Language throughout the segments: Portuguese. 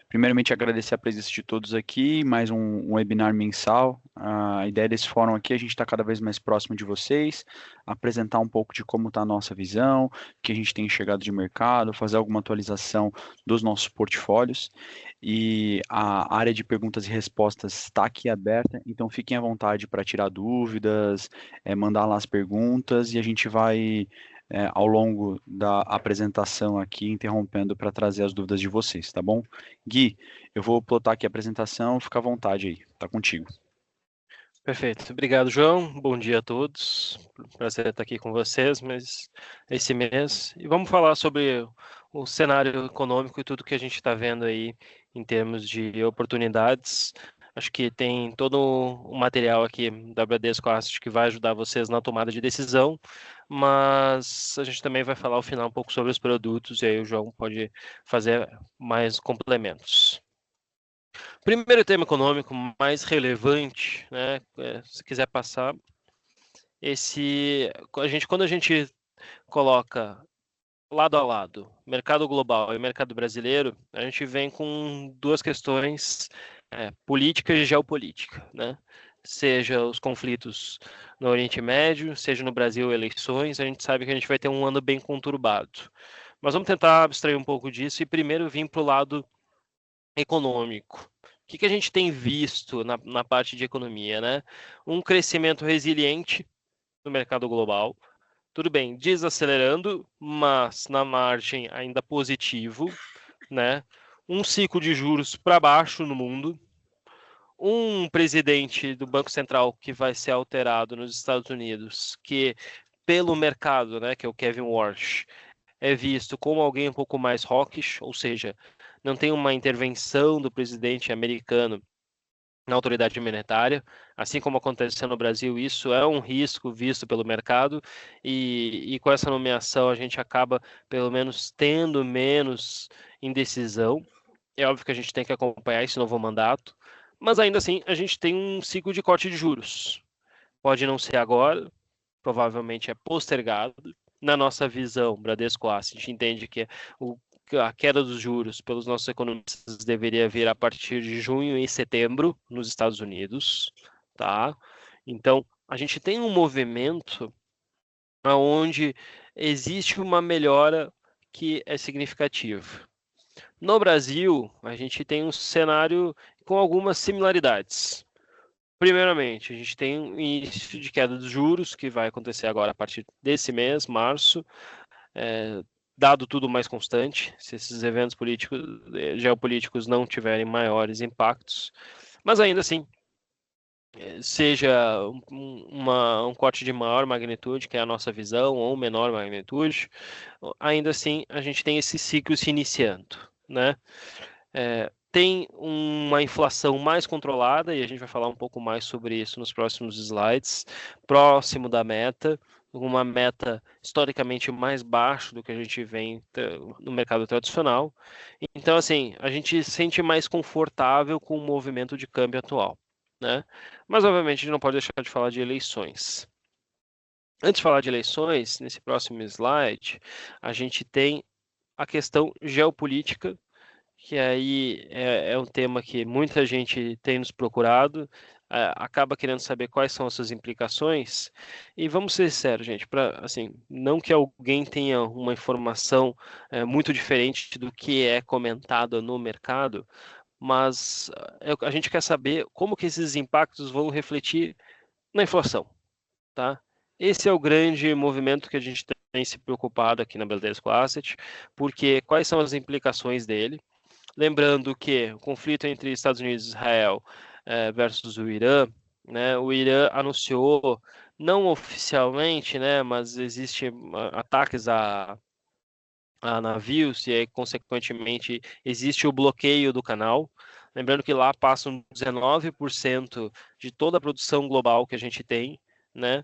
Primeiramente, agradecer a presença de todos aqui, mais um webinar mensal. A ideia desse fórum aqui é a gente estar cada vez mais próximo de vocês, apresentar um pouco de como está a nossa visão, o que a gente tem enxergado de mercado, fazer alguma atualização dos nossos portfólios. E a área de perguntas e respostas está aqui aberta, então fiquem à vontade para tirar dúvidas, mandar lá as perguntas e a gente vai ao longo da apresentação aqui, interrompendo para trazer as dúvidas de vocês, tá bom? Gui, eu vou plotar aqui a apresentação, fica à vontade aí, tá contigo. Perfeito. Obrigado, João. Bom dia a todos. Prazer estar aqui com vocês, mas esse mês. E vamos falar sobre o cenário econômico e tudo que a gente está vendo aí em termos de oportunidades. Acho que tem todo o material aqui da Bradesco Asset que vai ajudar vocês na tomada de decisão, mas a gente também vai falar ao final um pouco sobre os produtos e aí o João pode fazer mais complementos. Primeiro tema econômico mais relevante, né? Se quiser passar, quando a gente coloca lado a lado mercado global e mercado brasileiro, a gente vem com duas questões, política e geopolítica, né? Seja os conflitos no Oriente Médio, seja no Brasil eleições, a gente sabe que a gente vai ter um ano bem conturbado. Mas vamos tentar abstrair um pouco disso e primeiro vir para o lado econômico. O que a gente tem visto na parte de economia, né? Um crescimento resiliente no mercado global. Tudo bem, desacelerando, mas na margem ainda positivo, né? Um ciclo de juros para baixo no mundo. Um presidente do Banco Central que vai ser alterado nos Estados Unidos, que pelo mercado, né, que é o Kevin Warsh, é visto como alguém um pouco mais hawkish, ou seja, não tem uma intervenção do presidente americano na autoridade monetária, assim como aconteceu no Brasil, isso é um risco visto pelo mercado, e com essa nomeação a gente acaba, pelo menos, tendo menos indecisão. É óbvio que a gente tem que acompanhar esse novo mandato, mas ainda assim a gente tem um ciclo de corte de juros. Pode não ser agora, provavelmente é postergado. Na nossa visão, Bradesco Asset, a gente entende que a queda dos juros pelos nossos economistas deveria vir a partir de junho e setembro nos Estados Unidos, tá? Então, a gente tem um movimento onde existe uma melhora que é significativa. No Brasil, a gente tem um cenário com algumas similaridades. Primeiramente, a gente tem um início de queda dos juros, que vai acontecer agora a partir desse mês, março, dado tudo mais constante, se esses eventos políticos, geopolíticos não tiverem maiores impactos. Mas ainda assim, seja um corte de maior magnitude, que é a nossa visão, ou menor magnitude, ainda assim a gente tem esse ciclo se iniciando, né? Tem uma inflação mais controlada, e a gente vai falar um pouco mais sobre isso nos próximos slides, próximo da meta, uma meta historicamente mais baixa do que a gente vê no mercado tradicional. Então, assim, a gente se sente mais confortável com o movimento de câmbio atual, né? Mas, obviamente, a gente não pode deixar de falar de eleições. Antes de falar de eleições, nesse próximo slide, a gente tem a questão geopolítica, que aí é um tema que muita gente tem nos procurado, acaba querendo saber quais são as suas implicações. E vamos ser sérios, gente, para assim, não que alguém tenha uma informação muito diferente do que é comentado no mercado, mas a gente quer saber como que esses impactos vão refletir na inflação, tá? Esse é o grande movimento que a gente tem se preocupado aqui na Bradesco Asset, porque quais são as implicações dele? Lembrando que o conflito entre Estados Unidos e Israel versus o Irã, né, o Irã anunciou, não oficialmente, né, mas existem ataques a navios e aí, consequentemente, existe o bloqueio do canal. Lembrando que lá passam 19% de toda a produção global que a gente tem, né,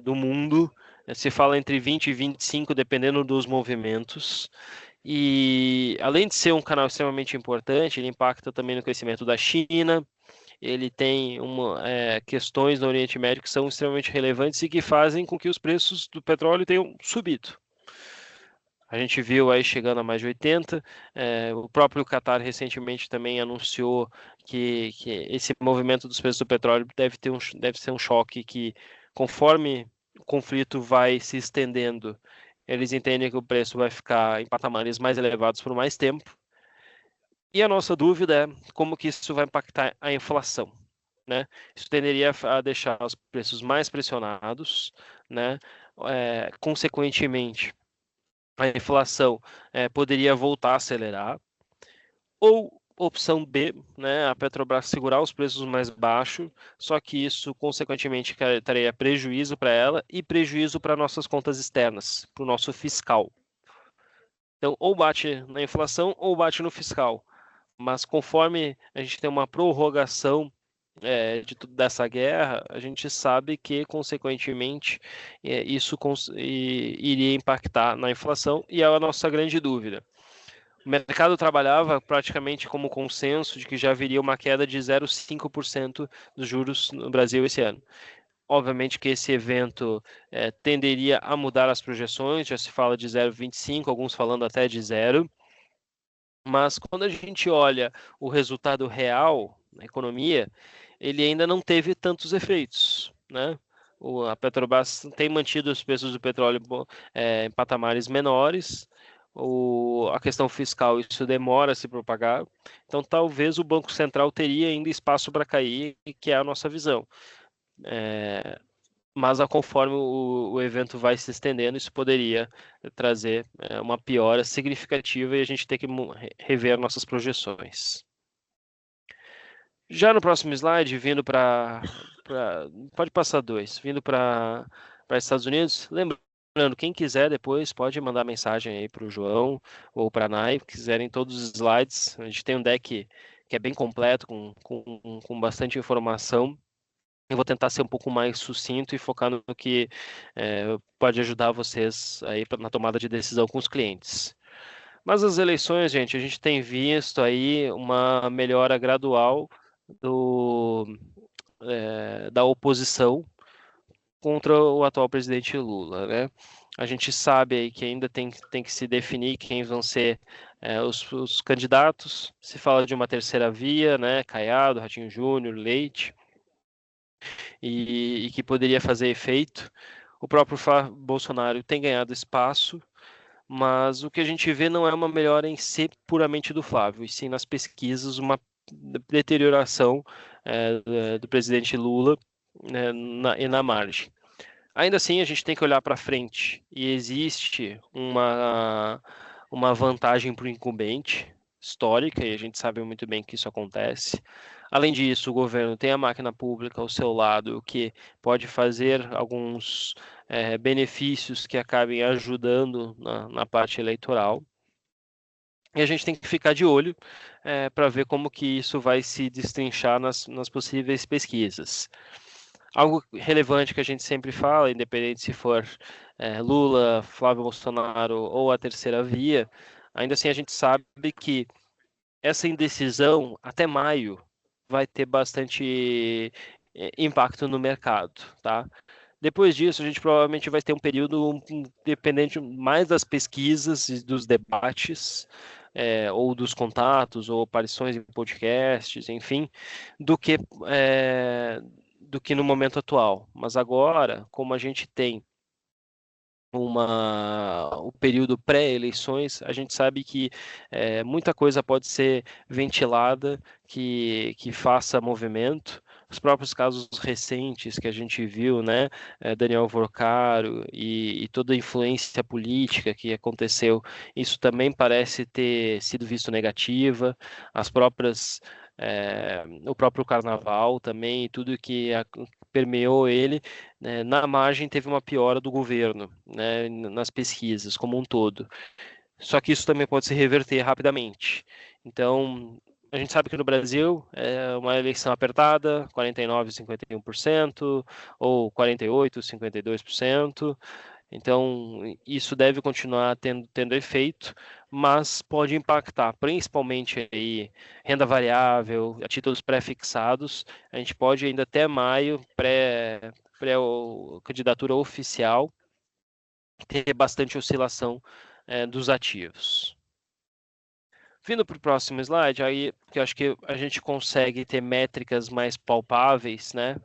do mundo. Se fala entre 20 e 25, dependendo dos movimentos. E além de ser um canal extremamente importante, ele impacta também no crescimento da China. Ele tem questões no Oriente Médio que são extremamente relevantes e que fazem com que os preços do petróleo tenham subido. A gente viu aí chegando a mais de 80. O próprio Qatar recentemente também anunciou que esse movimento dos preços do petróleo deve ser um choque que, conforme o conflito vai se estendendo, eles entendem que o preço vai ficar em patamares mais elevados por mais tempo. E a nossa dúvida é como que isso vai impactar a inflação, né? Isso tenderia a deixar os preços mais pressionados, né? Consequentemente, a inflação poderia voltar a acelerar. Ou opção B, né, a Petrobras segurar os preços mais baixos, só que isso, consequentemente, traria prejuízo para ela e prejuízo para nossas contas externas, para o nosso fiscal. Então, ou bate na inflação ou bate no fiscal. Mas conforme a gente tem uma prorrogação dessa guerra, a gente sabe que, consequentemente, isso iria impactar na inflação, e é a nossa grande dúvida. O mercado trabalhava praticamente como consenso de que já haveria uma queda de 0,5% dos juros no Brasil esse ano. Obviamente que esse evento tenderia a mudar as projeções, já se fala de 0,25, alguns falando até de zero. Mas quando a gente olha o resultado real na economia, ele ainda não teve tantos efeitos, né? A Petrobras tem mantido os preços do petróleo em patamares menores. A questão fiscal, isso demora a se propagar. Então, talvez o Banco Central teria ainda espaço para cair, que é a nossa visão. Mas conforme o evento vai se estendendo, isso poderia trazer uma piora significativa e a gente ter que rever nossas projeções. Já no próximo slide, vindo para... Pode passar dois. Vindo para Estados Unidos, lembrando, quem quiser depois pode mandar mensagem aí para o João ou para a Nai, quiserem todos os slides. A gente tem um deck que é bem completo, com bastante informação. Eu vou tentar ser um pouco mais sucinto e focar no que pode ajudar vocês aí na tomada de decisão com os clientes. Mas as eleições, gente, a gente tem visto aí uma melhora gradual da oposição contra o atual presidente Lula, né? A gente sabe aí que ainda tem que se definir quem vão ser os candidatos. Se fala de uma terceira via, né? Caiado, Ratinho Júnior, Leite, e que poderia fazer efeito. O próprio Bolsonaro tem ganhado espaço, mas o que a gente vê não é uma melhora em si puramente do Flávio, e sim nas pesquisas uma deterioração do presidente Lula e na margem. Ainda assim, a gente tem que olhar para frente, e existe uma vantagem para o incumbente histórica, e a gente sabe muito bem que isso acontece. Além disso, o governo tem a máquina pública ao seu lado, o que pode fazer alguns benefícios que acabem ajudando na parte eleitoral. E a gente tem que ficar de olho para ver como que isso vai se destrinchar nas possíveis pesquisas. Algo relevante que a gente sempre fala, independente se for Lula, Flávio Bolsonaro ou a terceira via, ainda assim a gente sabe que essa indecisão até maio vai ter bastante impacto no mercado, tá? Depois disso, a gente provavelmente vai ter um período dependente mais das pesquisas e dos debates, ou dos contatos, ou aparições em podcasts, enfim, do que no momento atual. Mas agora, como a gente tem o período pré-eleições, a gente sabe que muita coisa pode ser ventilada, que faça movimento. Os próprios casos recentes que a gente viu, né, Daniel Vorcaro e toda a influência política que aconteceu, isso também parece ter sido visto negativa. As próprias o próprio carnaval também, tudo que permeou ele, né, na margem teve uma piora do governo, né, nas pesquisas como um todo. Só que isso também pode se reverter rapidamente. Então, a gente sabe que no Brasil é uma eleição apertada, 49, 51%, ou 48, 52%. Então, isso deve continuar tendo efeito, mas pode impactar principalmente aí renda variável, a títulos pré-fixados. A gente pode ainda até maio, pré candidatura oficial, ter bastante oscilação dos ativos. Vindo para o próximo slide, aí que eu acho que a gente consegue ter métricas mais palpáveis, né?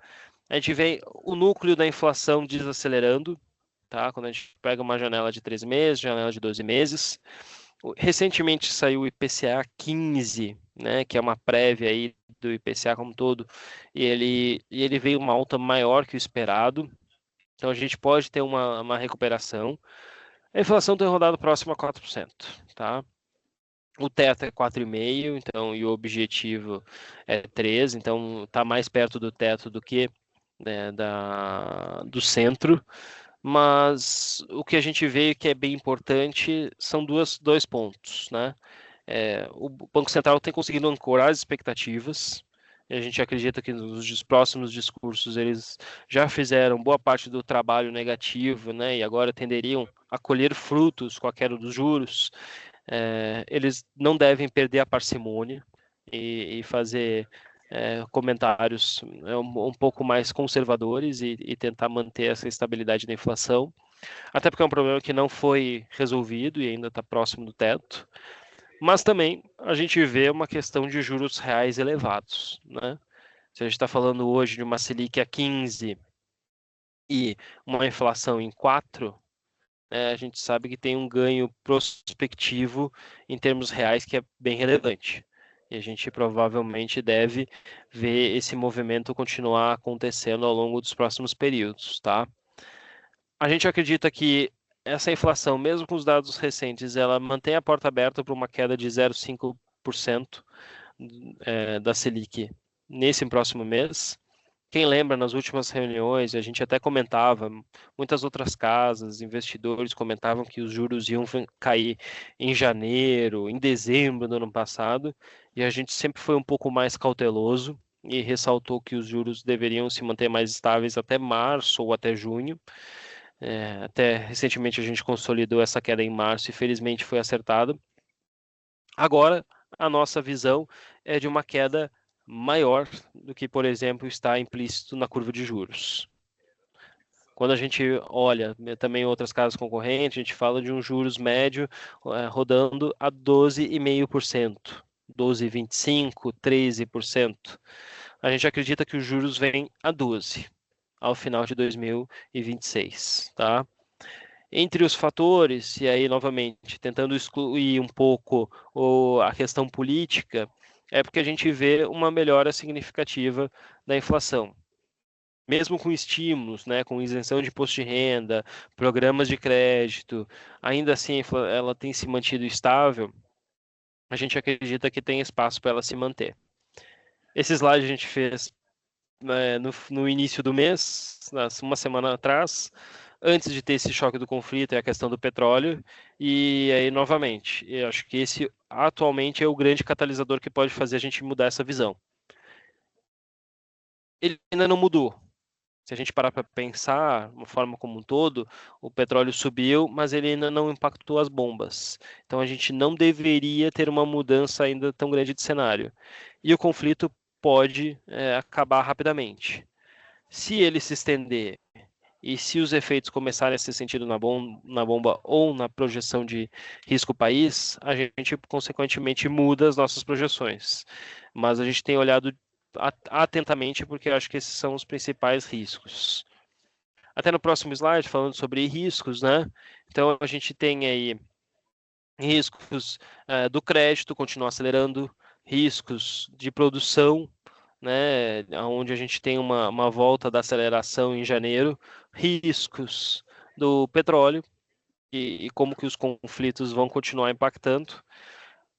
A gente vê o núcleo da inflação desacelerando, tá? Quando a gente pega uma janela de 13 meses, janela de 12 meses. Recentemente saiu o IPCA 15, né, que é uma prévia aí do IPCA como um todo, e ele veio uma alta maior que o esperado, então a gente pode ter uma recuperação. A inflação tem rodado próximo a 4%, tá? O teto é 4,5, então, e o objetivo é 3, então está mais perto do teto do que, né, do centro. Mas o que a gente vê que é bem importante são dois pontos, né? O Banco Central tem conseguido ancorar as expectativas. E a gente acredita que nos próximos discursos eles já fizeram boa parte do trabalho negativo, né? E agora tenderiam a colher frutos com a queda dos juros. Eles não devem perder a parcimônia e fazer comentários um pouco mais conservadores e tentar manter essa estabilidade da inflação, até porque é um problema que não foi resolvido e ainda está próximo do teto, mas também a gente vê uma questão de juros reais elevados, né? Se a gente está falando hoje de uma Selic a 15 e uma inflação em 4, a gente sabe que tem um ganho prospectivo em termos reais que é bem relevante. E a gente provavelmente deve ver esse movimento continuar acontecendo ao longo dos próximos períodos, tá? A gente acredita que essa inflação, mesmo com os dados recentes, ela mantém a porta aberta para uma queda de 0,5% da Selic nesse próximo mês. Quem lembra, nas últimas reuniões, a gente até comentava, muitas outras casas, investidores comentavam que os juros iam cair em janeiro, em dezembro do ano passado, e a gente sempre foi um pouco mais cauteloso e ressaltou que os juros deveriam se manter mais estáveis até março ou até junho. Até recentemente a gente consolidou essa queda em março e felizmente foi acertada. Agora, a nossa visão é de uma queda maior do que, por exemplo, está implícito na curva de juros. Quando a gente olha também outras casas concorrentes, a gente fala de um juros médio rodando a 12,5%, 12,25%, 13%. A gente acredita que os juros vêm a 12% ao final de 2026, tá? Entre os fatores, e aí novamente tentando excluir um pouco a questão política, é porque a gente vê uma melhora significativa da inflação. Mesmo com estímulos, né, com isenção de imposto de renda, programas de crédito, ainda assim ela tem se mantido estável, a gente acredita que tem espaço para ela se manter. Esse slide a gente fez no início do mês, uma semana atrás, antes de ter esse choque do conflito e a questão do petróleo, e aí novamente, eu acho que esse atualmente é o grande catalisador que pode fazer a gente mudar essa visão. Ele ainda não mudou. Se a gente parar para pensar, uma forma como um todo, o petróleo subiu, mas ele ainda não impactou as bombas. Então a gente não deveria ter uma mudança ainda tão grande de cenário. E o conflito pode acabar rapidamente. Se ele se estender e se os efeitos começarem a ser sentidos na bomba ou na projeção de risco país, a gente consequentemente muda as nossas projeções. Mas a gente tem olhado atentamente porque eu acho que esses são os principais riscos. Até no próximo slide, falando sobre riscos, né? Então a gente tem aí riscos do crédito continuar acelerando, riscos de produção, né, onde a gente tem uma volta da aceleração em janeiro, riscos do petróleo e como que os conflitos vão continuar impactando.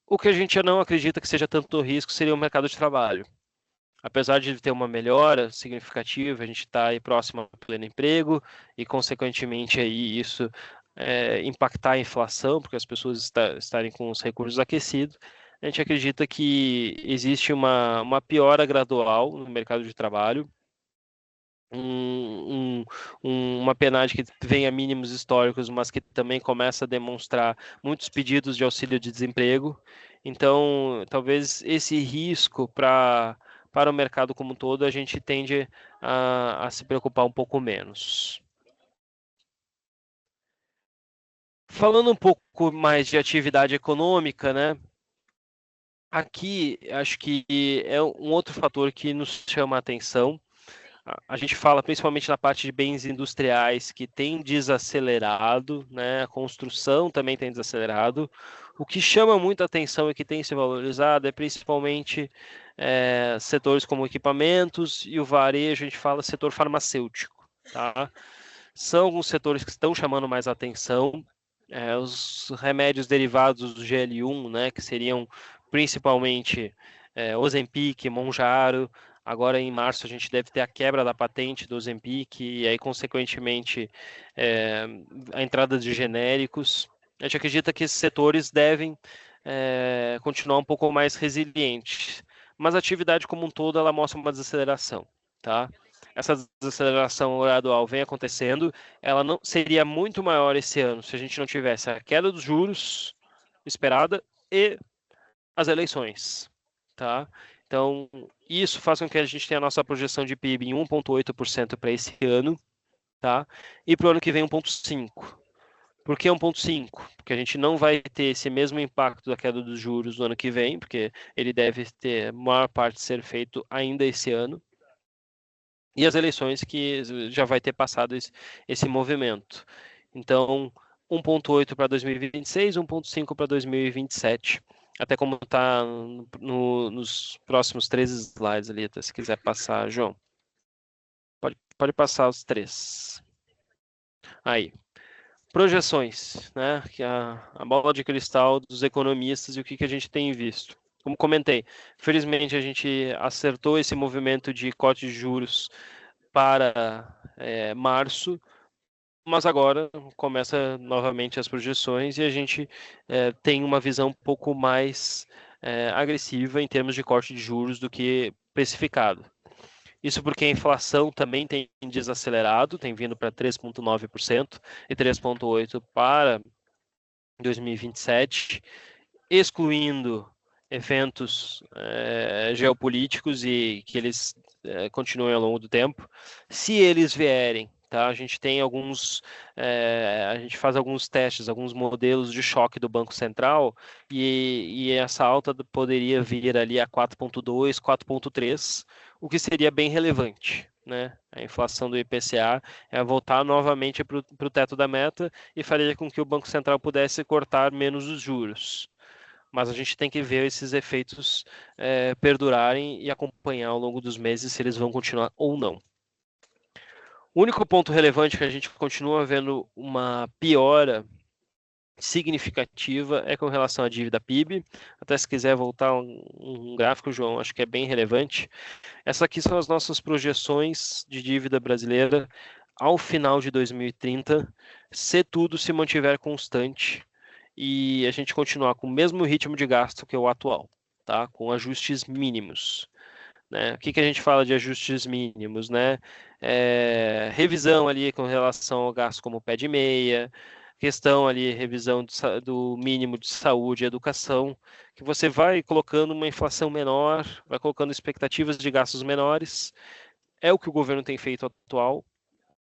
O que a gente não acredita que seja tanto risco seria o mercado de trabalho. Apesar de ter uma melhora significativa, a gente está aí próximo ao pleno emprego e, consequentemente, aí isso impactar a inflação, porque as pessoas estarem com os recursos aquecidos. A gente acredita que existe uma piora gradual no mercado de trabalho, uma PNAD que vem a mínimos históricos, mas que também começa a demonstrar muitos pedidos de auxílio de desemprego. Então, talvez esse risco para o mercado como um todo, a gente tende a se preocupar um pouco menos. Falando um pouco mais de atividade econômica, né? Aqui acho que é um outro fator que nos chama a atenção. A gente fala principalmente na parte de bens industriais que tem desacelerado, né? A construção também tem desacelerado. O que chama muita atenção e que tem se valorizado é principalmente setores como equipamentos e o varejo, a gente fala setor farmacêutico, tá? São alguns setores que estão chamando mais atenção. Os remédios derivados do GLP-1, né, que seriam principalmente Ozempic, Mounjaro. Agora, em março, a gente deve ter a quebra da patente do Ozempic e aí, consequentemente, a entrada de genéricos. A gente acredita que esses setores devem continuar um pouco mais resilientes, mas a atividade como um todo ela mostra uma desaceleração, tá? Essa desaceleração gradual vem acontecendo, ela não seria muito maior esse ano se a gente não tivesse a queda dos juros esperada e as eleições, tá? Então, isso faz com que a gente tenha a nossa projeção de PIB em 1,8% para esse ano, tá? E para o ano que vem 1,5%. Por que 1,5? Porque a gente não vai ter esse mesmo impacto da queda dos juros no ano que vem, porque ele deve ter a maior parte ser feito ainda esse ano. E as eleições que já vai ter passado esse movimento. Então, 1,8 para 2026, 1,5 para 2027. Até como está nos próximos 3 slides ali, se quiser passar, João. Pode passar os 3. Aí. Projeções, né? Que é a bola de cristal dos economistas e o que a gente tem visto. Como comentei, felizmente a gente acertou esse movimento de corte de juros para março, mas agora começa novamente as projeções e a gente tem uma visão um pouco mais agressiva em termos de corte de juros do que precificado. Isso porque a inflação também tem desacelerado, tem vindo para 3,9% e 3,8% para 2027, excluindo eventos geopolíticos e que eles continuem ao longo do tempo. Se eles vierem, tá? A gente tem a gente faz alguns testes, alguns modelos de choque do Banco Central e essa alta poderia vir ali a 4,2, 4,3, o que seria bem relevante. Né? A inflação do IPCA é voltar novamente para o teto da meta e faria com que o Banco Central pudesse cortar menos os juros. Mas a gente tem que ver esses efeitos perdurarem e acompanhar ao longo dos meses se eles vão continuar ou não. O único ponto relevante que a gente continua vendo uma piora significativa é com relação à dívida PIB. Até se quiser voltar um gráfico, João, acho que é bem relevante. Essas aqui são as nossas projeções de dívida brasileira ao final de 2030, se tudo se mantiver constante e a gente continuar com o mesmo ritmo de gasto que o atual, tá? Com ajustes mínimos. Né? O que a gente fala de ajustes mínimos? Né? Revisão ali com relação ao gasto como pé de meia, questão ali, revisão do mínimo de saúde e educação, que você vai colocando uma inflação menor, vai colocando expectativas de gastos menores, é o que o governo tem feito atual,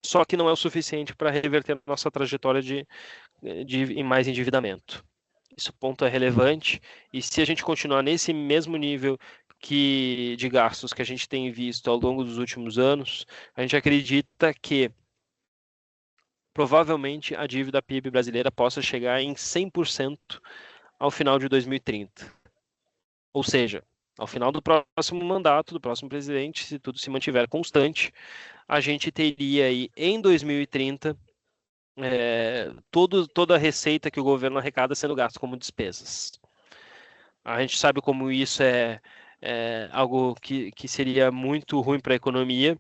só que não é o suficiente para reverter nossa trajetória de mais endividamento. Esse ponto é relevante, e se a gente continuar nesse mesmo nível de gastos que a gente tem visto ao longo dos últimos anos, a gente acredita que provavelmente a dívida PIB brasileira possa chegar em 100% ao final de 2030. Ou seja, ao final do próximo mandato, do próximo presidente, se tudo se mantiver constante, a gente teria aí em 2030 toda a receita que o governo arrecada sendo gasto como despesas. A gente sabe como isso é algo que seria muito ruim para a economia.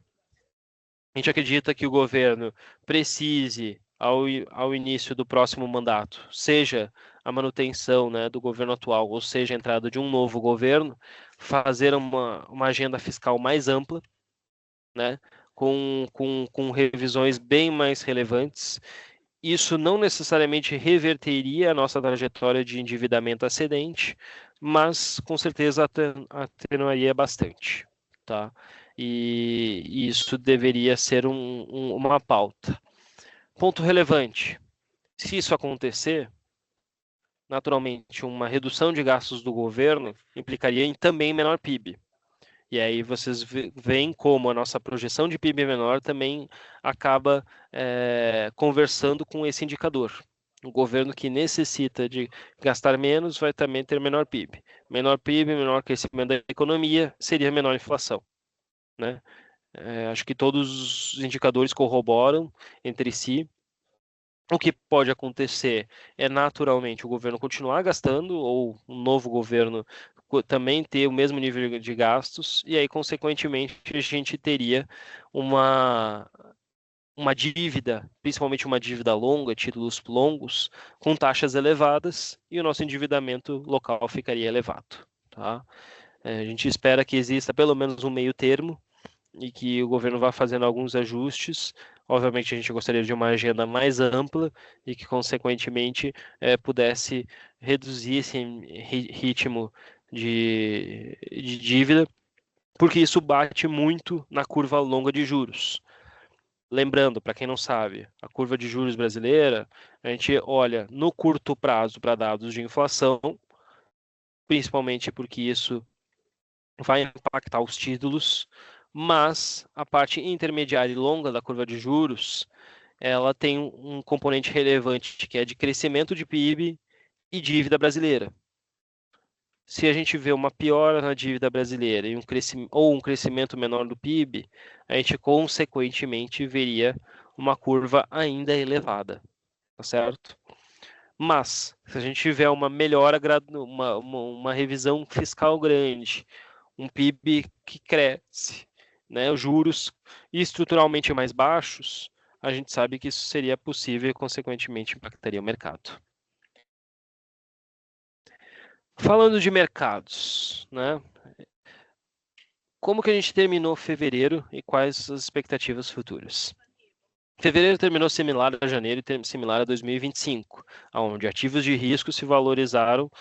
A gente acredita que o governo precise, ao início do próximo mandato, seja a manutenção, né, do governo atual, ou seja, a entrada de um novo governo, fazer uma agenda fiscal mais ampla, né, com revisões bem mais relevantes. Isso não necessariamente reverteria a nossa trajetória de endividamento ascendente, mas com certeza atenuaria bastante, tá? E isso deveria ser uma pauta. Ponto relevante: Se isso acontecer, naturalmente, uma redução de gastos do governo implicaria em também menor PIB. E aí vocês veem como a nossa projeção de PIB menor também acaba conversando com esse indicador. O governo que necessita de gastar menos vai também ter menor PIB. Menor PIB, menor crescimento da economia, seria menor inflação, né? Acho que todos os indicadores corroboram entre si. O que pode acontecer é naturalmente o governo continuar gastando ou um novo governo também ter o mesmo nível de gastos e aí consequentemente a gente teria uma uma dívida, principalmente uma dívida longa, títulos longos, com taxas elevadas e o nosso endividamento local ficaria elevado, tá? A gente espera que exista pelo menos um meio termo e que o governo vá fazendo alguns ajustes. Obviamente, a gente gostaria de uma agenda mais ampla e que, consequentemente, pudesse reduzir esse ritmo de dívida, porque isso bate muito na curva longa de juros. Lembrando, para quem não sabe, a curva de juros brasileira, a gente olha no curto prazo para dados de inflação, principalmente porque isso vai impactar os títulos, mas a parte intermediária e longa da curva de juros, ela tem um componente relevante que é de crescimento de PIB e dívida brasileira. Se a gente vê uma piora na dívida brasileira e um crescimento menor do PIB, a gente consequentemente veria uma curva ainda elevada, tá certo? Mas, se a gente tiver uma melhora, uma revisão fiscal grande, um PIB que cresce, né, os juros estruturalmente mais baixos, a gente sabe que isso seria possível e, consequentemente, impactaria o mercado. Falando de mercados, né, como que a gente terminou fevereiro e quais as expectativas futuras? Fevereiro terminou similar a janeiro e similar a 2025, onde ativos de risco se valorizaram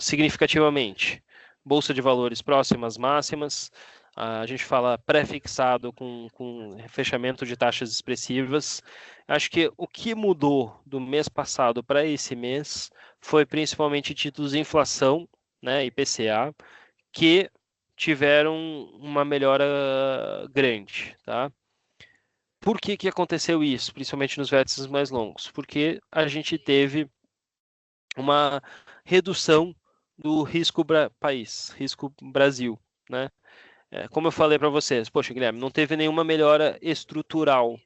significativamente. Bolsa de valores próximas máximas, a gente fala pré-fixado com fechamento de taxas expressivas. Acho que o que mudou do mês passado para esse mês foi principalmente títulos de inflação, né, IPCA, que tiveram uma melhora grande, tá? Por que que aconteceu isso, principalmente nos vértices mais longos? Porque a gente teve uma redução do risco país, risco Brasil, né? Como eu falei para vocês, poxa, Guilherme, não teve nenhuma melhora estrutural,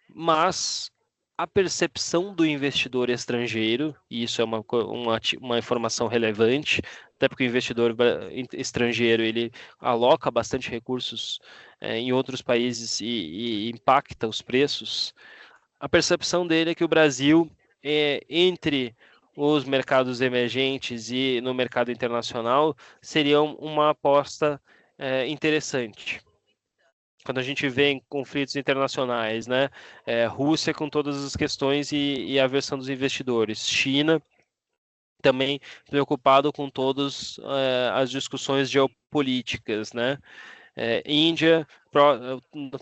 mas a percepção do investidor estrangeiro, e isso é uma informação relevante, até porque o investidor estrangeiro ele aloca bastante recursos em outros países e impacta os preços, a percepção dele é que o Brasil, entre os mercados emergentes e no mercado internacional, seria uma aposta interessante. Quando a gente vê em conflitos internacionais, né? Rússia com todas as questões e a versão dos investidores. China também preocupado com todas as discussões geopolíticas, né? Índia,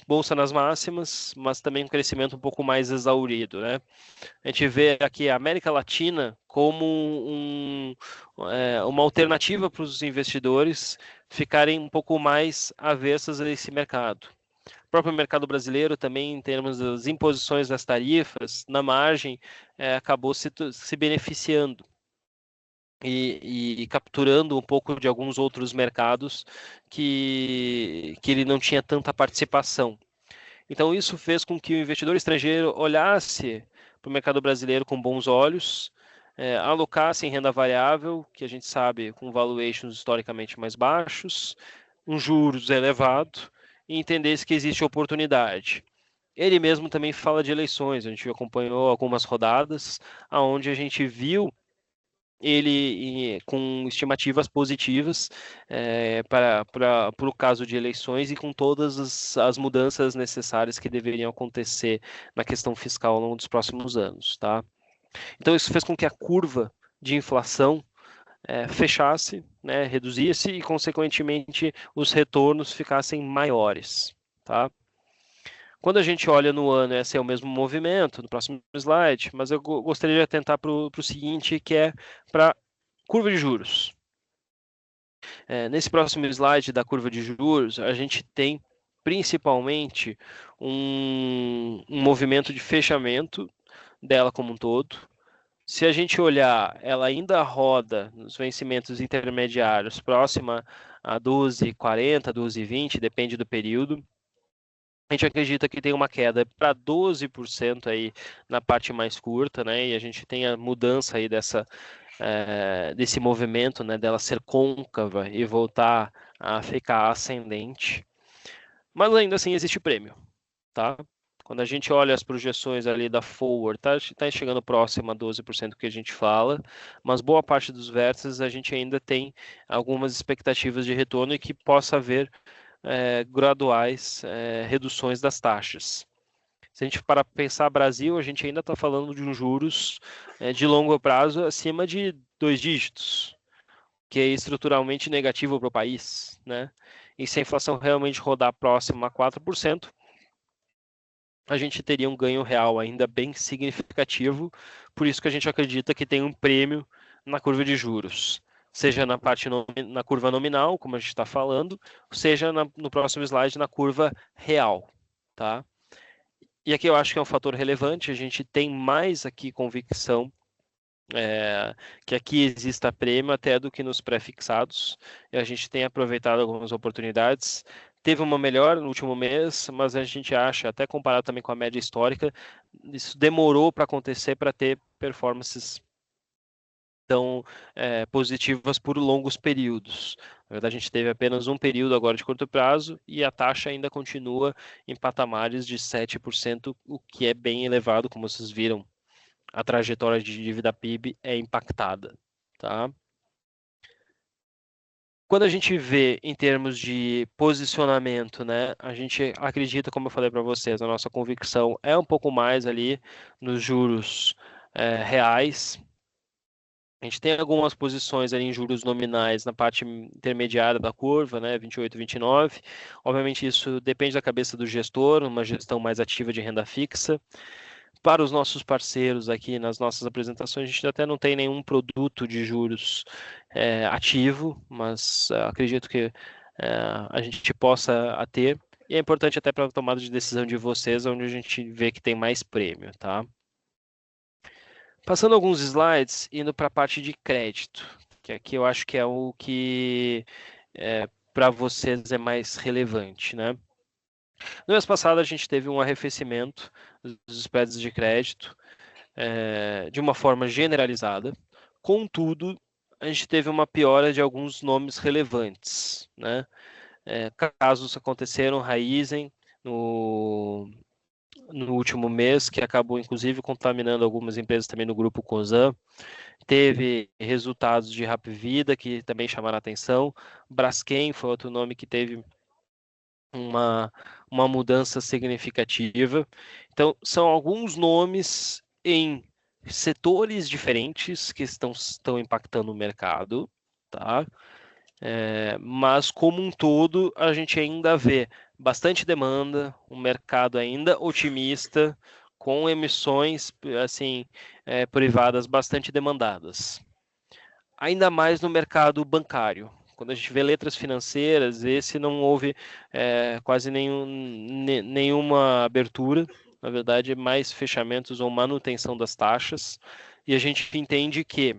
bolsa nas máximas, mas também um crescimento um pouco mais exaurido, né? A gente vê aqui a América Latina como uma alternativa para os investidores ficarem um pouco mais aversas a esse mercado. O próprio mercado brasileiro também, em termos das imposições das tarifas, na margem, acabou se beneficiando e capturando um pouco de alguns outros mercados que ele não tinha tanta participação. Então, isso fez com que o investidor estrangeiro olhasse para o mercado brasileiro com bons olhos, alocasse em renda variável, que a gente sabe com valuations historicamente mais baixos, um juros elevado, e entendesse que existe oportunidade. Ele mesmo também fala de eleições, a gente acompanhou algumas rodadas, onde a gente viu ele com estimativas positivas para o caso de eleições e com todas as mudanças necessárias que deveriam acontecer na questão fiscal ao longo dos próximos anos, tá? Então isso fez com que a curva de inflação fechasse, né, reduzisse e consequentemente os retornos ficassem maiores, tá? Quando a gente olha no ano, esse é o mesmo movimento, no próximo slide, mas eu gostaria de atentar para o seguinte, que é para curva de juros. Nesse próximo slide da curva de juros, a gente tem principalmente um movimento de fechamento dela como um todo. Se a gente olhar, ela ainda roda nos vencimentos intermediários próxima a 12,40, 12,20, depende do período. A gente acredita que tem uma queda para 12% aí na parte mais curta, né? E a gente tem a mudança aí desse movimento, né? Dela ser côncava e voltar a ficar ascendente. Mas ainda assim existe prêmio, tá? Quando a gente olha as projeções ali da Forward, tá chegando próximo a 12% que a gente fala, mas boa parte dos vértices a gente ainda tem algumas expectativas de retorno e que possa haver graduais reduções das taxas. Se a gente para pensar Brasil, a gente ainda está falando de um juros de longo prazo acima de 2 dígitos, que é estruturalmente negativo para o país, né? E se a inflação realmente rodar próximo a 4%, a gente teria um ganho real ainda bem significativo, por isso que a gente acredita que tem um prêmio na curva de juros, seja na curva nominal, como a gente está falando, seja no próximo slide na curva real, tá? E aqui eu acho que é um fator relevante, a gente tem mais aqui convicção que aqui exista prêmio até do que nos pré-fixados, e a gente tem aproveitado algumas oportunidades. Teve uma melhora no último mês, mas a gente acha, até comparado também com a média histórica, isso demorou para acontecer para ter performances tão positivas por longos períodos. Na verdade, a gente teve apenas um período agora de curto prazo e a taxa ainda continua em patamares de 7%, o que é bem elevado, como vocês viram. A trajetória de dívida PIB é impactada, tá? Quando a gente vê em termos de posicionamento, né, a gente acredita, como eu falei para vocês, a nossa convicção é um pouco mais ali nos juros reais. A gente tem algumas posições ali em juros nominais na parte intermediária da curva, né, 28, 29. Obviamente isso depende da cabeça do gestor, uma gestão mais ativa de renda fixa. Para os nossos parceiros aqui nas nossas apresentações, a gente até não tem nenhum produto de juros ativo, mas acredito que a gente possa ter. E é importante até para a tomada de decisão de vocês, onde a gente vê que tem mais prêmio, tá? Passando alguns slides, indo para a parte de crédito, que aqui eu acho que é o que para vocês é mais relevante, né? No mês passado a gente teve um arrefecimento dos spreads de crédito de uma forma generalizada. Contudo, a gente teve uma piora de alguns nomes relevantes, né? Casos aconteceram, Raizen, no último mês, que acabou inclusive contaminando algumas empresas também no grupo Cosan. Teve resultados de Hapvida, que também chamaram a atenção. Braskem foi outro nome que teve uma mudança significativa. Então, são alguns nomes em setores diferentes que estão impactando o mercado, tá? Mas como um todo, a gente ainda vê bastante demanda, um mercado ainda otimista, com emissões assim privadas bastante demandadas. Ainda mais no mercado bancário. Quando a gente vê letras financeiras, esse não houve quase nenhuma abertura, na verdade, mais fechamentos ou manutenção das taxas, e a gente entende que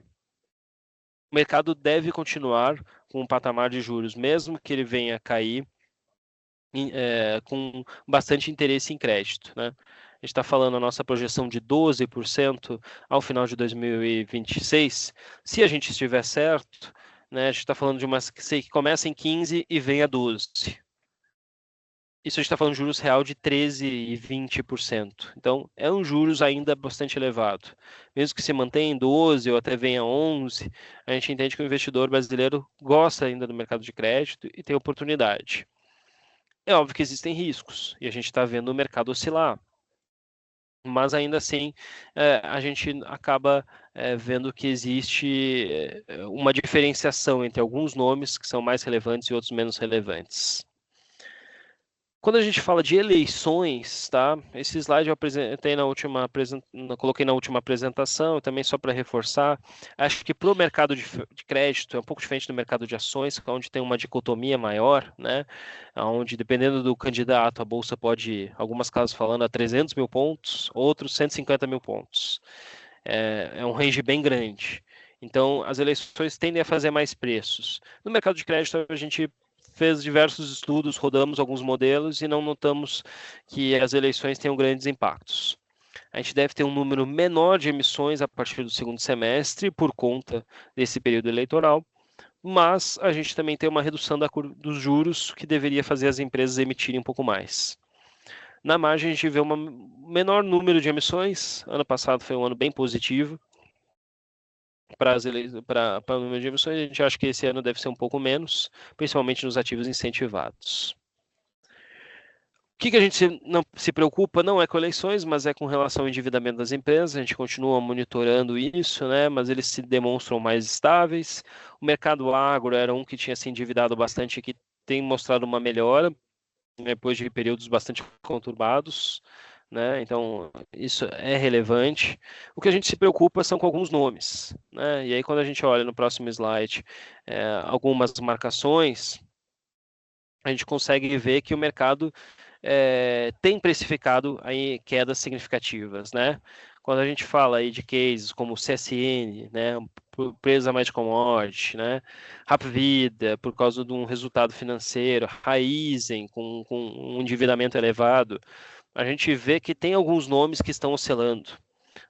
o mercado deve continuar com um patamar de juros, mesmo que ele venha a cair, com bastante interesse em crédito, né? A gente está falando a nossa projeção de 12% ao final de 2026. Se a gente estiver certo, né, a gente está falando de uma que começa em 15 e vem a 12. Isso a gente está falando de juros real de 13% e 20%. Então, é um juros ainda bastante elevado. Mesmo que se mantenha em 12 ou até venha 11, a gente entende que o investidor brasileiro gosta ainda do mercado de crédito e tem oportunidade. É óbvio que existem riscos e a gente está vendo o mercado oscilar. Mas ainda assim, a gente acaba vendo que existe uma diferenciação entre alguns nomes que são mais relevantes e outros menos relevantes. Quando a gente fala de eleições, tá? Esse slide eu apresentei coloquei na última apresentação, também só para reforçar. Acho que para o mercado de crédito é um pouco diferente do mercado de ações, onde tem uma dicotomia maior, né? Onde, dependendo do candidato, a bolsa pode ir, algumas casas falando, a 300 mil pontos, outros 150 mil pontos. É um range bem grande. Então, as eleições tendem a fazer mais preços. No mercado de crédito, a gente fez diversos estudos, rodamos alguns modelos e não notamos que as eleições tenham grandes impactos. A gente deve ter um número menor de emissões a partir do segundo semestre por conta desse período eleitoral, mas a gente também tem uma redução dos juros que deveria fazer as empresas emitirem um pouco mais. Na margem, a gente vê um menor número de emissões. Ano passado foi um ano bem positivo para o número de emissões. A gente acha que esse ano deve ser um pouco menos, principalmente nos ativos incentivados. O que a gente não se preocupa não é com eleições, mas é com relação ao endividamento das empresas. A gente continua monitorando isso, né? Mas eles se demonstram mais estáveis. O mercado agro era um que tinha se endividado bastante e que tem mostrado uma melhora depois de períodos bastante conturbados, né? Então, isso é relevante. O que a gente se preocupa são com alguns nomes, né? E aí, quando a gente olha no próximo slide, algumas marcações, a gente consegue ver que o mercado tem precificado aí quedas significativas, né? Quando a gente fala aí de cases como CSN, né, empresa mais de commodity, né, Hapvida, por causa de um resultado financeiro, Raizen, com um endividamento elevado, a gente vê que tem alguns nomes que estão oscilando.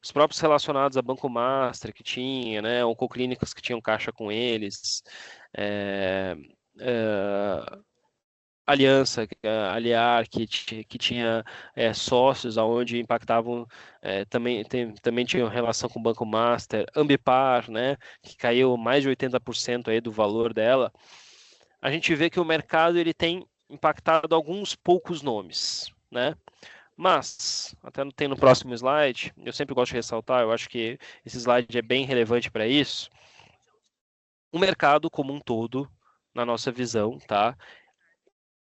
Os próprios relacionados a Banco Master que tinha, né, Oncoclínicas que tinham caixa com eles, é, é, Aliança, Aliar, que tinha sócios aonde impactavam, também tinham relação com o Banco Master, Ambipar, né, que caiu mais de 80% aí do valor dela. A gente vê que o mercado ele tem impactado alguns poucos nomes, né? Mas, até tem no próximo slide, eu sempre gosto de ressaltar, eu acho que esse slide é bem relevante para isso. O mercado como um todo, na nossa visão, tá?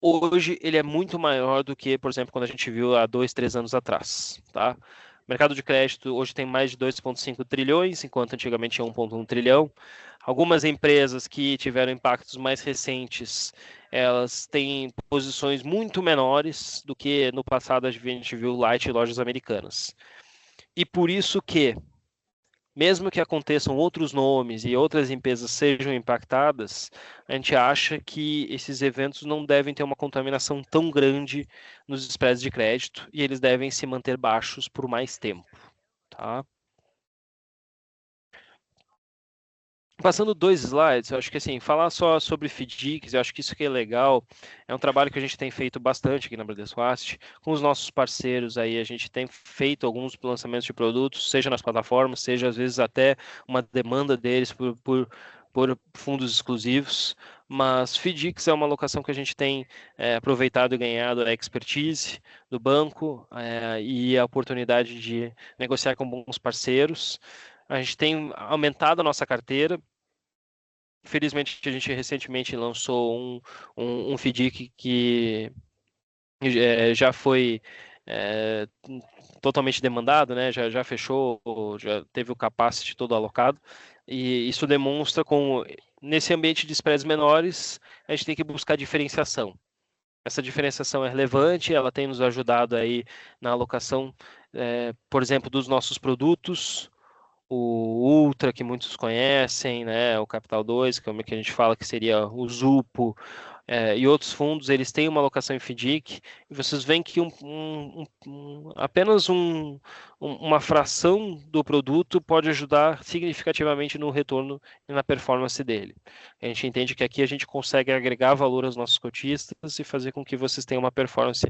Hoje ele é muito maior do que, por exemplo, quando a gente viu há 2, 3 anos atrás, tá? O mercado de crédito hoje tem mais de 2,5 trilhões, enquanto antigamente tinha 1,1 trilhão. Algumas empresas que tiveram impactos mais recentes, elas têm posições muito menores do que no passado a gente viu Light e lojas americanas. E por isso que mesmo que aconteçam outros nomes e outras empresas sejam impactadas, a gente acha que esses eventos não devem ter uma contaminação tão grande nos spreads de crédito e eles devem se manter baixos por mais tempo, tá? Passando 2 slides, eu acho que assim, falar só sobre FDICs, eu acho que isso que é legal, é um trabalho que a gente tem feito bastante aqui na Bradeswast, com os nossos parceiros aí, a gente tem feito alguns lançamentos de produtos, seja nas plataformas, seja às vezes até uma demanda deles por fundos exclusivos, mas FDICs é uma alocação que a gente tem aproveitado e ganhado a expertise do banco e a oportunidade de negociar com bons parceiros. A gente tem aumentado a nossa carteira. Felizmente, a gente recentemente lançou um FDIC que já foi totalmente demandado, né? Já fechou, já teve o capacity todo alocado. E isso demonstra como, nesse ambiente de spreads menores, a gente tem que buscar diferenciação. Essa diferenciação é relevante, ela tem nos ajudado aí na alocação, por exemplo, dos nossos produtos, o Ultra, que muitos conhecem, né, o Capital 2, que é o que a gente fala que seria o Zupo, e outros fundos, eles têm uma alocação em FDIC, e vocês veem que apenas uma fração do produto pode ajudar significativamente no retorno e na performance dele. A gente entende que aqui a gente consegue agregar valor aos nossos cotistas e fazer com que vocês tenham uma performance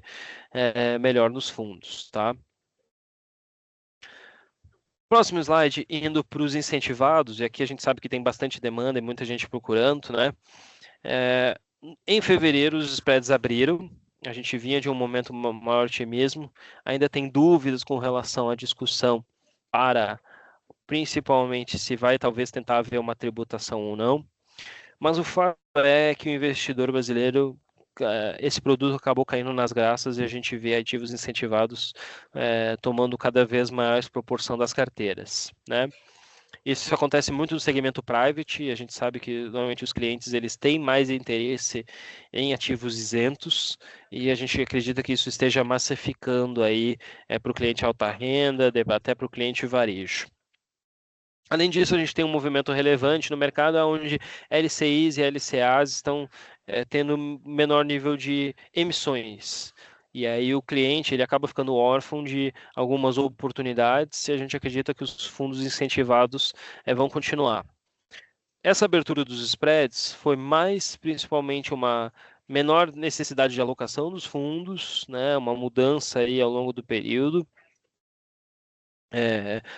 melhor nos fundos, tá? Próximo slide, indo para os incentivados, e aqui a gente sabe que tem bastante demanda e muita gente procurando, né? Em fevereiro, os spreads abriram, a gente vinha de um momento maior otimismo, ainda tem dúvidas com relação à discussão para, principalmente, se vai talvez tentar haver uma tributação ou não, mas o fato é que o investidor brasileiro esse produto acabou caindo nas graças e a gente vê ativos incentivados tomando cada vez maior proporção das carteiras, né? Isso acontece muito no segmento private, e a gente sabe que normalmente os clientes eles têm mais interesse em ativos isentos, e a gente acredita que isso esteja massificando aí para o cliente alta renda, até para o cliente varejo. Além disso, a gente tem um movimento relevante no mercado onde LCIs e LCAs estão tendo menor nível de emissões. E aí o cliente ele acaba ficando órfão de algumas oportunidades e a gente acredita que os fundos incentivados vão continuar. Essa abertura dos spreads foi mais principalmente uma menor necessidade de alocação dos fundos, né, uma mudança aí ao longo do período,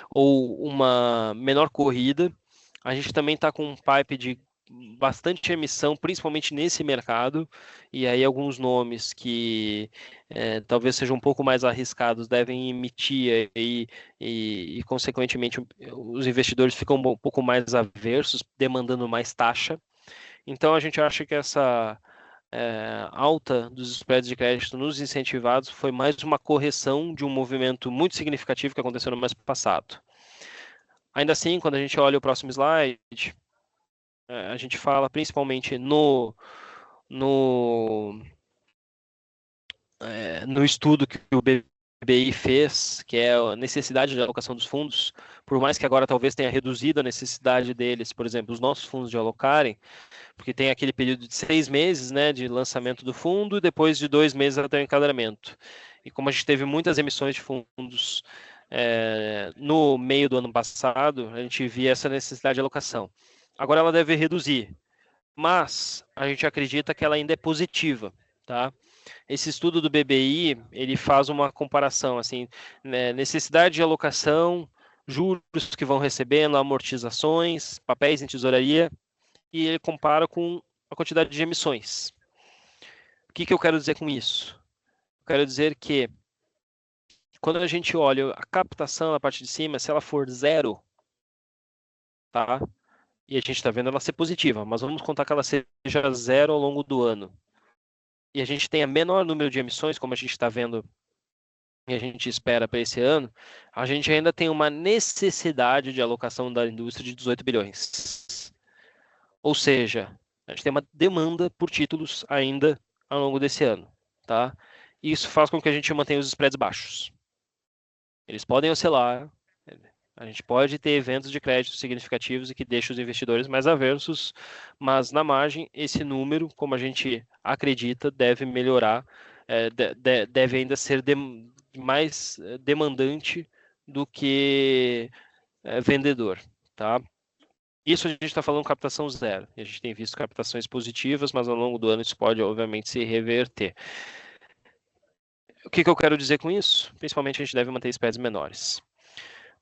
ou uma menor corrida. A gente também está com um pipe de bastante emissão, principalmente nesse mercado, e aí alguns nomes que talvez sejam um pouco mais arriscados devem emitir e consequentemente, os investidores ficam um pouco mais aversos, demandando mais taxa. Então, a gente acha que essa alta dos spreads de crédito nos incentivados foi mais uma correção de um movimento muito significativo que aconteceu no mês passado. Ainda assim, quando a gente olha o próximo slide, a gente fala principalmente no estudo que o BBI fez, que é a necessidade de alocação dos fundos, por mais que agora talvez tenha reduzido a necessidade deles, por exemplo, os nossos fundos de alocarem, porque tem aquele período de 6 meses, né, de lançamento do fundo, e depois de 2 meses até o enquadramento. E como a gente teve muitas emissões de fundos no meio do ano passado, a gente via essa necessidade de alocação. Agora ela deve reduzir, mas a gente acredita que ela ainda é positiva, tá? Esse estudo do BBI, ele faz uma comparação, assim, né, necessidade de alocação, juros que vão recebendo, amortizações, papéis em tesouraria, e ele compara com a quantidade de emissões. O que eu quero dizer com isso? Eu quero dizer que quando a gente olha a captação na parte de cima, se ela for zero, tá? E a gente está vendo ela ser positiva, mas vamos contar que ela seja zero ao longo do ano. E a gente tenha menor número de emissões, como a gente está vendo e a gente espera para esse ano, a gente ainda tem uma necessidade de alocação da indústria de 18 bilhões. Ou seja, a gente tem uma demanda por títulos ainda ao longo desse ano, tá? E isso faz com que a gente mantenha os spreads baixos. Eles podem oscilar, a gente pode ter eventos de crédito significativos e que deixam os investidores mais aversos, mas na margem, esse número, como a gente acredita, deve melhorar, deve ainda ser mais demandante do que vendedor, tá? Isso a gente está falando captação zero. A gente tem visto captações positivas, mas ao longo do ano isso pode, obviamente, se reverter. O que eu quero dizer com isso? Principalmente a gente deve manter spreads menores.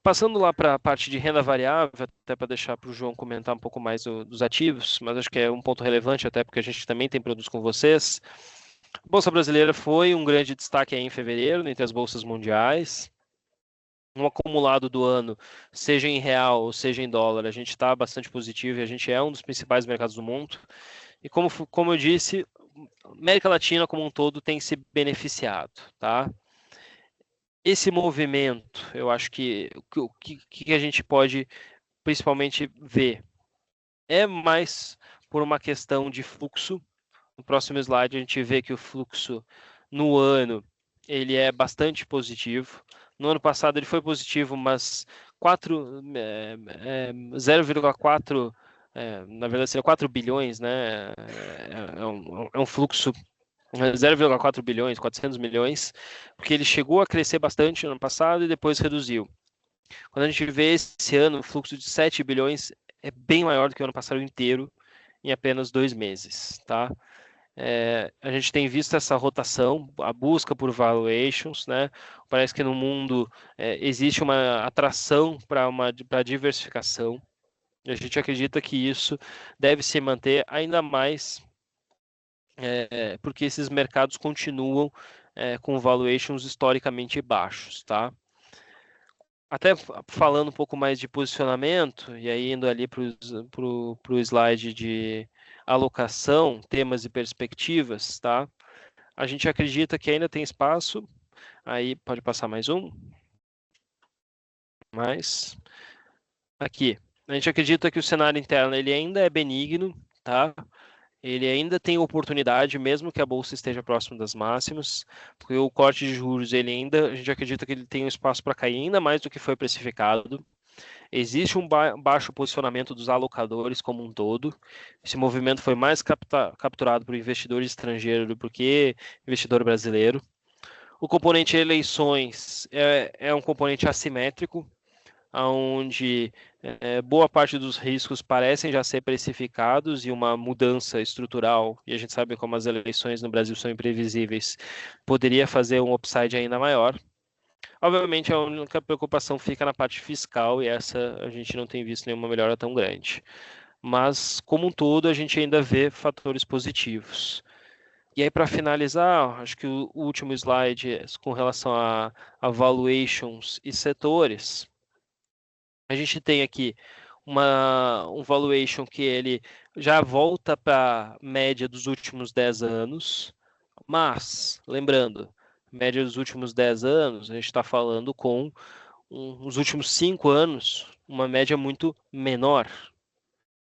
Passando lá para a parte de renda variável, até para deixar para o João comentar um pouco mais dos ativos, mas acho que é um ponto relevante, até porque a gente também tem produtos com vocês. A Bolsa Brasileira foi um grande destaque aí em fevereiro, entre as bolsas mundiais. No acumulado do ano, seja em real ou seja em dólar, a gente está bastante positivo e a gente é um dos principais mercados do mundo. E como eu disse, a América Latina como um todo tem se beneficiado, tá? Esse movimento, eu acho que o que a gente pode principalmente ver é mais por uma questão de fluxo. No próximo slide a gente vê que o fluxo no ano ele é bastante positivo. No ano passado ele foi positivo, mas 0,4, na verdade seria 4 bilhões, né? É um fluxo 0,4 bilhões, 400 milhões, porque ele chegou a crescer bastante no ano passado e depois reduziu. Quando a gente vê esse ano, o fluxo de 7 bilhões é bem maior do que o ano passado inteiro, em apenas 2 meses, tá? A gente tem visto essa rotação, a busca por valuations, né? Parece que no mundo existe uma atração para diversificação. A gente acredita que isso deve se manter ainda mais porque esses mercados continuam com valuations historicamente baixos, tá? Até falando um pouco mais de posicionamento, e aí indo ali para o slide de alocação, temas e perspectivas, tá? A gente acredita que ainda tem espaço. Aí pode passar mais um. Mais. Aqui. A gente acredita que o cenário interno ele ainda é benigno, tá? Ele ainda tem oportunidade, mesmo que a bolsa esteja próximo das máximas, porque o corte de juros, a gente acredita que ele tem um espaço para cair ainda mais do que foi precificado. Existe um baixo posicionamento dos alocadores como um todo. Esse movimento foi mais capturado por investidor estrangeiro do que investidor brasileiro. O componente eleições é um componente assimétrico, onde boa parte dos riscos parecem já ser precificados e uma mudança estrutural, e a gente sabe como as eleições no Brasil são imprevisíveis, poderia fazer um upside ainda maior. Obviamente, a única preocupação fica na parte fiscal, e essa a gente não tem visto nenhuma melhora tão grande. Mas, como um todo, a gente ainda vê fatores positivos. E aí, para finalizar, acho que o último slide é com relação a valuations e setores. A gente tem aqui um valuation que ele já volta para a média dos últimos 10 anos, mas, lembrando, média dos últimos 10 anos, a gente está falando com os últimos 5 anos, uma média muito menor.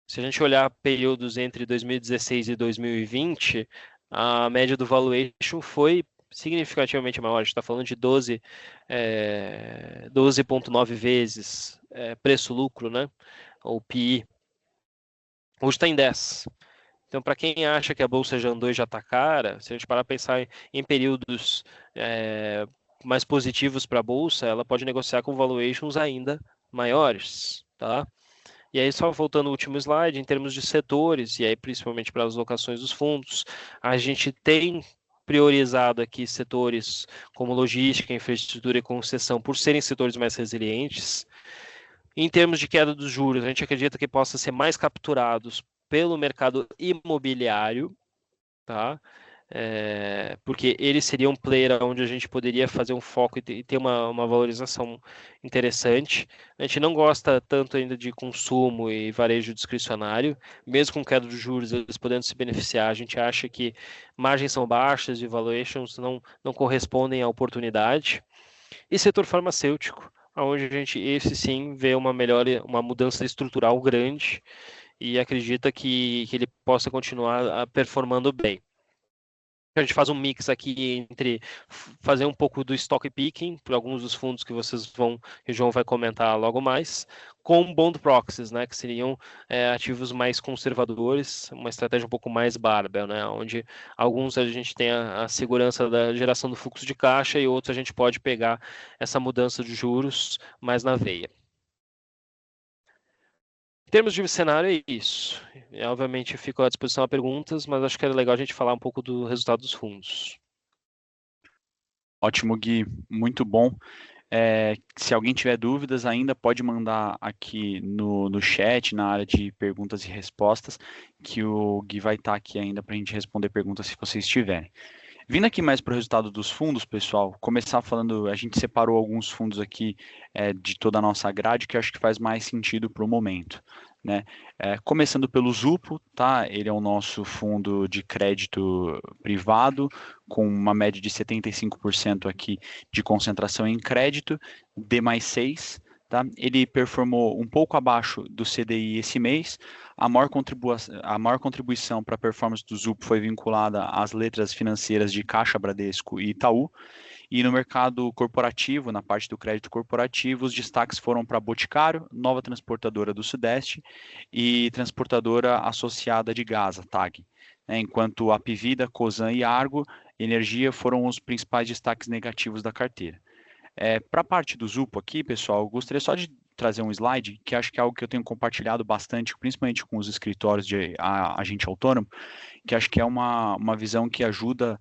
Se a gente olhar períodos entre 2016 e 2020, a média do valuation foi significativamente maior. A gente está falando de 12,9 vezes preço-lucro, né? Ou PI. Hoje está em 10. Então, para quem acha que a bolsa já andou e já está cara, se a gente parar para pensar em períodos mais positivos para a bolsa, ela pode negociar com valuations ainda maiores, tá? E aí, só voltando ao último slide, em termos de setores, e aí principalmente para as locações dos fundos, a gente tem priorizado aqui setores como logística, infraestrutura e concessão, por serem setores mais resilientes. Em termos de queda dos juros, a gente acredita que possa ser mais capturados pelo mercado imobiliário, tá? Porque ele seria um player onde a gente poderia fazer um foco e ter uma valorização interessante. A gente não gosta tanto ainda de consumo e varejo discricionário, mesmo com queda dos juros, eles podendo se beneficiar. A gente acha que margens são baixas e valuations não correspondem à oportunidade. E setor farmacêutico, onde a gente, esse sim, vê uma melhora, uma mudança estrutural grande e acredita que ele possa continuar performando bem. A gente faz um mix aqui entre fazer um pouco do stock picking, por alguns dos fundos que que o João vai comentar logo mais, com bond proxies, né, que seriam ativos mais conservadores, uma estratégia um pouco mais barbell, né, onde alguns a gente tem a segurança da geração do fluxo de caixa e outros a gente pode pegar essa mudança de juros mais na veia. Em termos de cenário, é isso. Obviamente, fico à disposição a perguntas, mas acho que era legal a gente falar um pouco do resultado dos fundos. Ótimo, Gui. Muito bom. Se alguém tiver dúvidas, ainda pode mandar aqui no chat, na área de perguntas e respostas, que o Gui vai estar aqui ainda para a gente responder perguntas se vocês tiverem. Vindo aqui mais para o resultado dos fundos, pessoal, começar falando, a gente separou alguns fundos aqui de toda a nossa grade que eu acho que faz mais sentido para o momento. Né? Começando pelo Zupo, tá? Ele é o nosso fundo de crédito privado, com uma média de 75% aqui de concentração em crédito, D mais 6. Tá? Ele performou um pouco abaixo do CDI esse mês. A maior contribuição para a performance do Zupo foi vinculada às letras financeiras de Caixa, Bradesco e Itaú. E no mercado corporativo, na parte do crédito corporativo, os destaques foram para Boticário, Nova Transportadora do Sudeste e Transportadora Associada de Gás, a TAG. Enquanto Apvida, Cosan e Argo Energia foram os principais destaques negativos da carteira. Para a parte do Zupo aqui, pessoal, eu gostaria só de trazer um slide, que acho que é algo que eu tenho compartilhado bastante, principalmente com os escritórios de agente autônomo, que acho que é uma visão que ajuda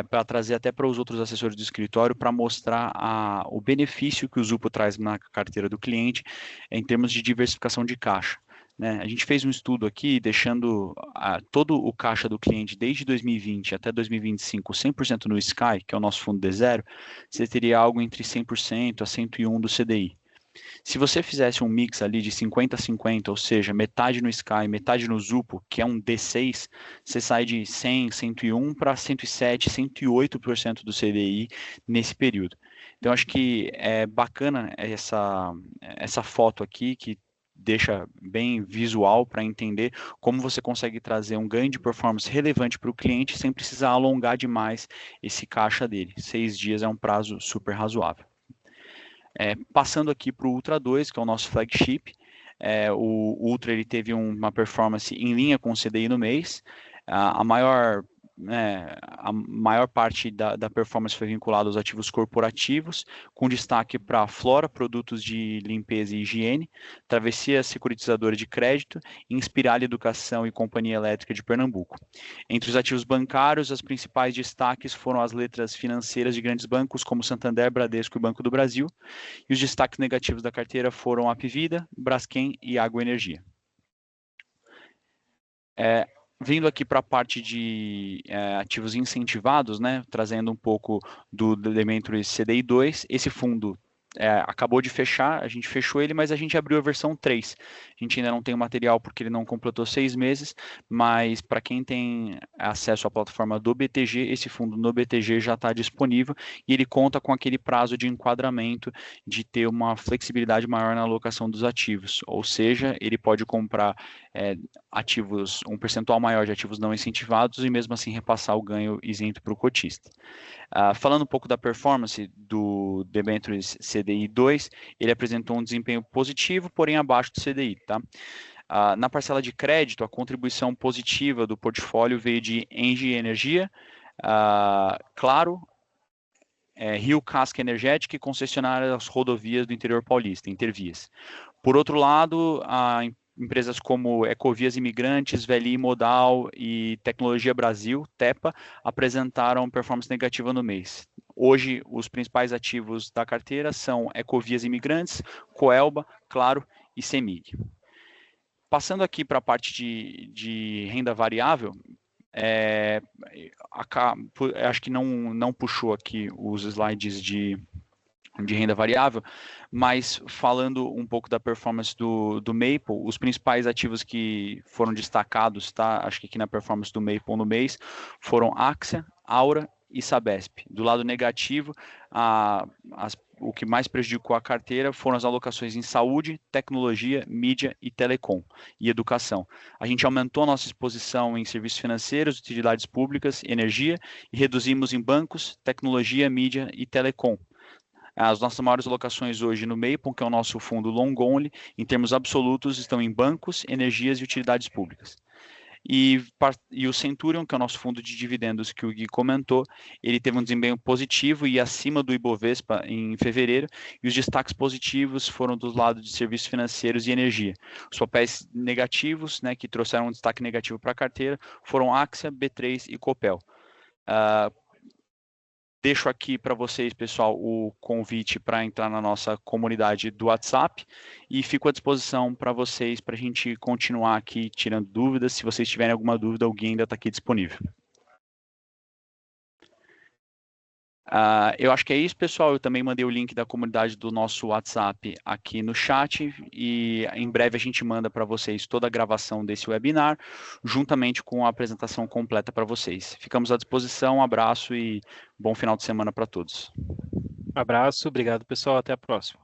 para trazer até para os outros assessores do escritório, para mostrar o benefício que o Zupo traz na carteira do cliente em termos de diversificação de caixa. Né? A gente fez um estudo aqui, deixando todo o caixa do cliente desde 2020 até 2025, 100% no Sky, que é o nosso fundo D0, você teria algo entre 100% a 101% do CDI. Se você fizesse um mix ali de 50-50, ou seja, metade no Sky, metade no Zupo, que é um D6, você sai de 100, 101 para 107, 108% do CDI nesse período. Então, acho que é bacana essa foto aqui, que deixa bem visual para entender como você consegue trazer um ganho de performance relevante para o cliente sem precisar alongar demais esse caixa dele. 6 dias é um prazo super razoável. Passando aqui para o Ultra 2, que é o nosso flagship, o Ultra ele teve uma performance em linha com o CDI no mês. A maior parte da performance foi vinculada aos ativos corporativos, com destaque para Flora, produtos de limpeza e higiene, Travessia Securitizadora de Crédito, Inspirali Educação e Companhia Elétrica de Pernambuco. Entre os ativos bancários, as principais destaques foram as letras financeiras de grandes bancos como Santander, Bradesco e Banco do Brasil, e os destaques negativos da carteira foram Apvida, Braskem e Água Energia. Vindo aqui para a parte de ativos incentivados, né, trazendo um pouco do Debentures CDI 2, esse fundo acabou de fechar, a gente fechou ele, mas a gente abriu a versão 3. A gente ainda não tem o material porque ele não completou 6 meses, mas para quem tem acesso à plataforma do BTG, esse fundo no BTG já está disponível e ele conta com aquele prazo de enquadramento de ter uma flexibilidade maior na alocação dos ativos, ou seja, ele pode comprar ativos, um percentual maior de ativos não incentivados e mesmo assim repassar o ganho isento para o cotista. Falando um pouco da performance do Debentures CDI 2, ele apresentou um desempenho positivo, porém abaixo do CDI. Tá? Na parcela de crédito, a contribuição positiva do portfólio veio de Engie Energia, Claro, Rio Casca Energética e concessionárias das rodovias do interior paulista, Intervias. Por outro lado, empresas como Ecovias Imigrantes, VLI Modal e Tecnologia Brasil, TEPA, apresentaram performance negativa no mês. Hoje, os principais ativos da carteira são Ecovias Imigrantes, Coelba, Claro e Semig. Passando aqui para a parte de renda variável, acho que não puxou aqui os slides de renda variável, mas falando um pouco da performance do Maple, os principais ativos que foram destacados, tá? Acho que aqui na performance do Maple no mês, foram Axia, Aura e Sabesp. Do lado negativo, o que mais prejudicou a carteira foram as alocações em saúde, tecnologia, mídia e telecom e educação. A gente aumentou a nossa exposição em serviços financeiros, utilidades públicas, energia e reduzimos em bancos, tecnologia, mídia e telecom. As nossas maiores alocações hoje no Maple, que é o nosso fundo long only, em termos absolutos, estão em bancos, energias e utilidades públicas. E o Centurion, que é o nosso fundo de dividendos que o Gui comentou, ele teve um desempenho positivo e acima do Ibovespa em fevereiro, e os destaques positivos foram dos lados de serviços financeiros e energia. Os papéis negativos, né, que trouxeram um destaque negativo para a carteira, foram Axia, B3 e Copel. Deixo aqui para vocês, pessoal, o convite para entrar na nossa comunidade do WhatsApp e fico à disposição para vocês, para a gente continuar aqui tirando dúvidas. Se vocês tiverem alguma dúvida, alguém ainda está aqui disponível. Eu acho que é isso, pessoal. Eu também mandei o link da comunidade do nosso WhatsApp aqui no chat e em breve a gente manda para vocês toda a gravação desse webinar, juntamente com a apresentação completa para vocês. Ficamos à disposição, um abraço e bom final de semana para todos. Abraço, obrigado, pessoal. Até a próxima.